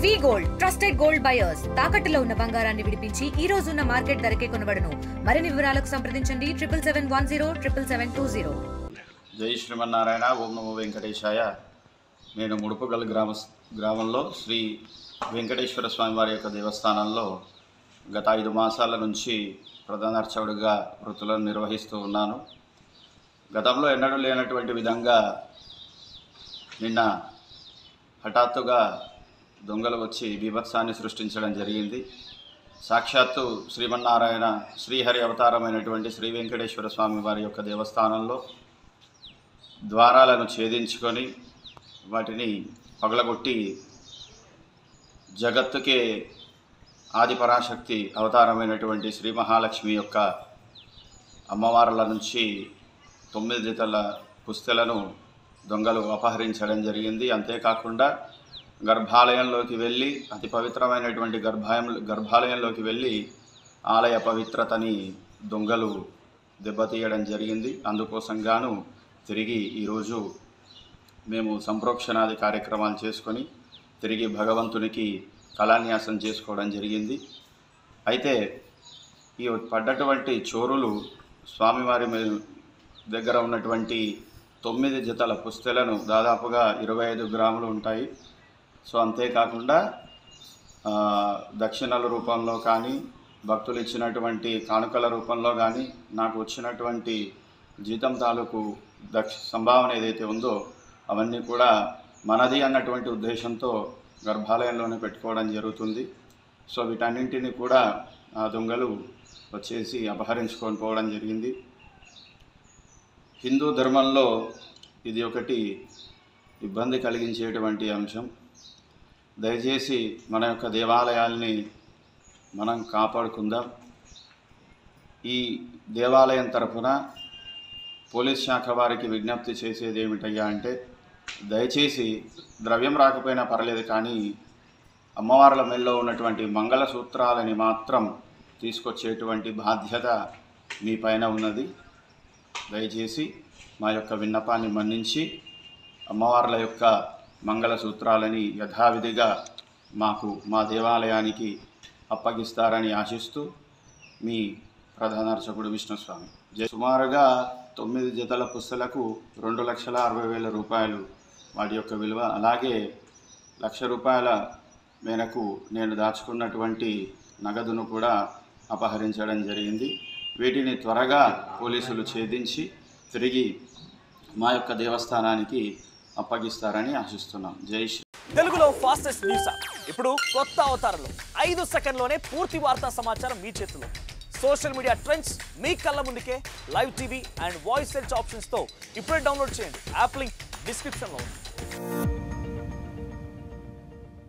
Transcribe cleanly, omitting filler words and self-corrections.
వి gold trusted gold buyers తాకట్టులో ఉన్న బంగారాన్ని విడిపించి ఈ రోజు ఉన్న మార్కెట్ ధరకే కొనబడును. మరిన్ని వివరాలకు సంప్రదించండి 7710 జై శ్రీమన్నారాయణ. ఓం నమో వెంకటేశాయ. నేను ముడుపుగల్ గ్రామంలో శ్రీ వెంకటేశ్వర స్వామి వారి యొక్క దేవస్థానంలో గత 5 మాసాల నుంచి ప్రధాన అర్చకుడిగా వృత్తులను నిర్వహిస్తూ ఉన్నాను. గతంలో ఎన్నడూ లేనటువంటి విధంగా నిన్న హఠాత్తుగా దొంగలు వచ్చి బీభత్సాన్ని సృష్టించడం జరిగింది. సాక్షాత్తు శ్రీమన్నారాయణ శ్రీహరి అవతారమైనటువంటి శ్రీ వెంకటేశ్వర స్వామి వారి యొక్క దేవస్థానంలో ద్వారాలను ఛేదించుకొని వాటిని పగలగొట్టి జగత్తుకే ఆదిపరాశక్తి అవతారమైనటువంటి శ్రీ మహాలక్ష్మి యొక్క అమ్మవార్ల నుంచి 9 జతల పుస్తెలను దొంగలు అపహరించడం జరిగింది. అంతేకాకుండా గర్భాలయంలోకి వెళ్ళి అతి పవిత్రమైనటువంటి గర్భాలయంలోకి వెళ్ళి ఆలయ పవిత్రతని దొంగలు దెబ్బతీయడం జరిగింది. అందుకోసంగాను తిరిగి ఈరోజు మేము సంప్రోక్షణాది కార్యక్రమాలు చేసుకొని తిరిగి భగవంతునికి కళాన్యాసం చేసుకోవడం జరిగింది. అయితే ఈ పడ్డటువంటి చోరులు స్వామివారి దగ్గర ఉన్నటువంటి 9 జతల పుస్తెలను దాదాపుగా 25 గ్రాములు ఉంటాయి. సో అంతేకాకుండా దక్షిణల రూపంలో కానీ భక్తులు ఇచ్చినటువంటి కానుకల రూపంలో కానీ నాకు వచ్చినటువంటి జీతం తాలూకు సంభావన ఏదైతే ఉందో అవన్నీ కూడా మనది అన్నటువంటి ఉద్దేశంతో గర్భాలయంలోనే పెట్టుకోవడం జరుగుతుంది. సో వీటన్నింటినీ కూడా ఆ దొంగలు వచ్చేసి అపహరించుకొని పోవడం జరిగింది. హిందూ ధర్మంలో ఇది ఒకటి ఇబ్బంది కలిగించేటువంటి అంశం. దయచేసి మన యొక్క దేవాలయాల్ని మనం కాపాడుకుందాం. ఈ దేవాలయం తరఫున పోలీస్ శాఖ వారికి విజ్ఞప్తి చేసేది ఏమిటయ్యా అంటే, దయచేసి ద్రవ్యం రాకపోయినా పర్లేదు కానీ అమ్మవార్ల మెల్లో ఉన్నటువంటి మంగళసూత్రాలని మాత్రం తీసుకొచ్చేటువంటి బాధ్యత మీ పైన ఉన్నది. దయచేసి మా యొక్క విన్నపాన్ని మన్నించి అమ్మవార్ల యొక్క మంగళసూత్రాలని యథావిధిగా మాకు మా దేవాలయానికి అప్పగిస్తారని ఆశిస్తూ మీ ప్రధాన అర్చకుడు విష్ణుస్వామి. సుమారుగా 9 జతల పుస్తలకు 2,60,000 రూపాయలు వాటి యొక్క విలువ. అలాగే ₹1,00,000 మేరకు నేను దాచుకున్నటువంటి నగదును కూడా అపహరించడం జరిగింది. వీటిని త్వరగా పోలీసులు ఛేదించి తిరిగి మా యొక్క దేవస్థానానికి అప్పగిస్తారని ఆశిస్తున్నాం. జై శ్రీ. తెలుగులో ఫాస్టెస్ట్ న్యూస్ ఇప్పుడు కొత్త అవతారంలో 5 సెకండ్లోనే పూర్తి వార్తా సమాచారం మీ చేతిలో. సోషల్ మీడియా ట్రెండ్స్ మీ కళ్ళ ముందుకే live TV and voice search ఆప్షన్స్తో ఇప్పుడే డౌన్లోడ్ చేయండి. యాప్ లింక్ డిస్క్రిప్షన్లో ఉంది.